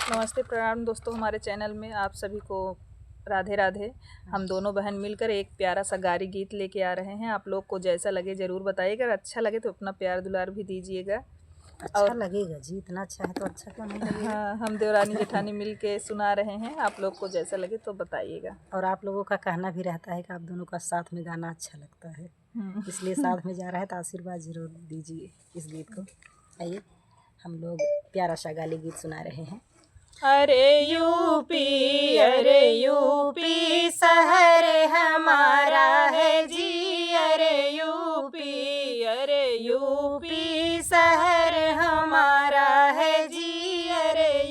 नमस्ते प्रणाम दोस्तों, हमारे चैनल में आप सभी को राधे राधे। हम दोनों बहन मिलकर एक प्यारा सा गारी गीत लेके आ रहे हैं। आप लोग को जैसा लगे ज़रूर बताइएगा, अगर अच्छा लगे तो अपना प्यार दुलार भी दीजिएगा। अच्छा और लगेगा जी, इतना अच्छा है तो अच्छा क्यों नहीं लगेगा। हाँ, हम देवरानी जेठानी मिल के सुना रहे हैं, आप लोग को जैसा लगे तो बताइएगा। और आप लोगों का कहना भी रहता है कि आप दोनों का साथ में गाना अच्छा लगता है, इसलिए साथ में जा रहा है तो आशीर्वाद जरूर दीजिए इस गीत को। आइए हम लोग प्यारा सा गाली गीत सुना रहे हैं। अरे यूपी शहर हमारा है जी, अरे यूपी शहर हमारा है जी,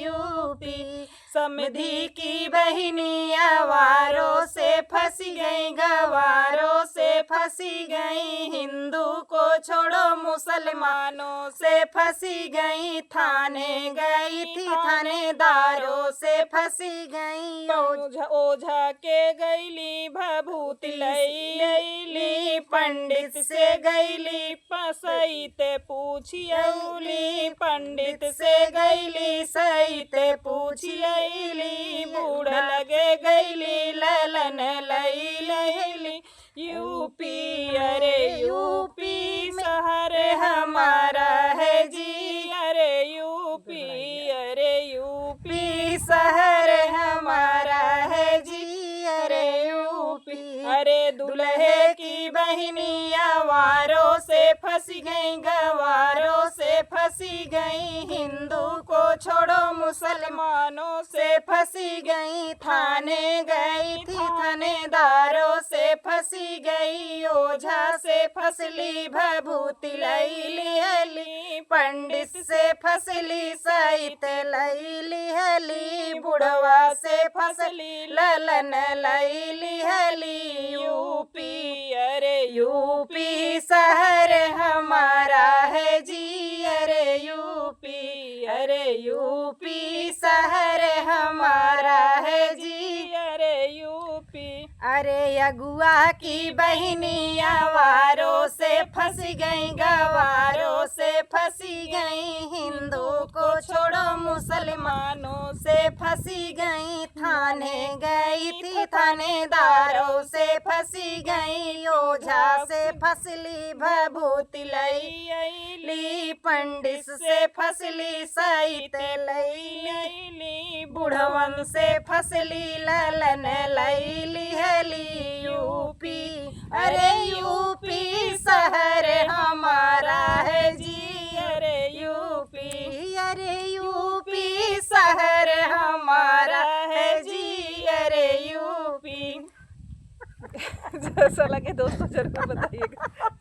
यूपी समधी की बहनियां वारों से फंसी गई, गवारों से फंसी गई, हिंदू को छोड़ो मुसलमानों से फंसी गई, थाने गई थी थानेदारों से फंसी गई, ओझा के गैली भभूति लैली, पंडित से गईली सईते पूछियौली, पंडित से गईली सईते पूछियौली, बूढ़ लगे गैली ललन लैली, यूपी अरे यूपी शहर हमारा है जी, अरे यूपी शहर हमारा है जी, अरे यूपी अरे दुल्हे की बहनियां वारों से फंसी गई, गवारों से फंसी गई, हिंदू को छोड़ो मुसलमानों से फंसी गई, थाने गई थी थानेदारों से फंसी गई, ओझा से फसली भभूति लैली, पंडित से फसली सईत लैली, बुढ़वा से फसली ललन लैली, यूपी शहर हमारा है जी, अरे यूपी शहर हमारा है जी, अरे अगुआ की बहनियां वारों से फंसी गई, गवारों से फंसी गई, हिंदू को छोड़ो मुसलमानों से फंसी गई, थाने गई थी थानेदारों से फंसी गई, ओझा से फसली भभूति लैली, पंडित से फसली सईत लैली, बुढ़वन से फसली ललन लैली, यूपी अरे यूपी शहर हमारा है जी, अरे यूपी शहर हमारा है जी, अरे यूपी। जैसा लगे दोस्तों जरूर बताइएगा।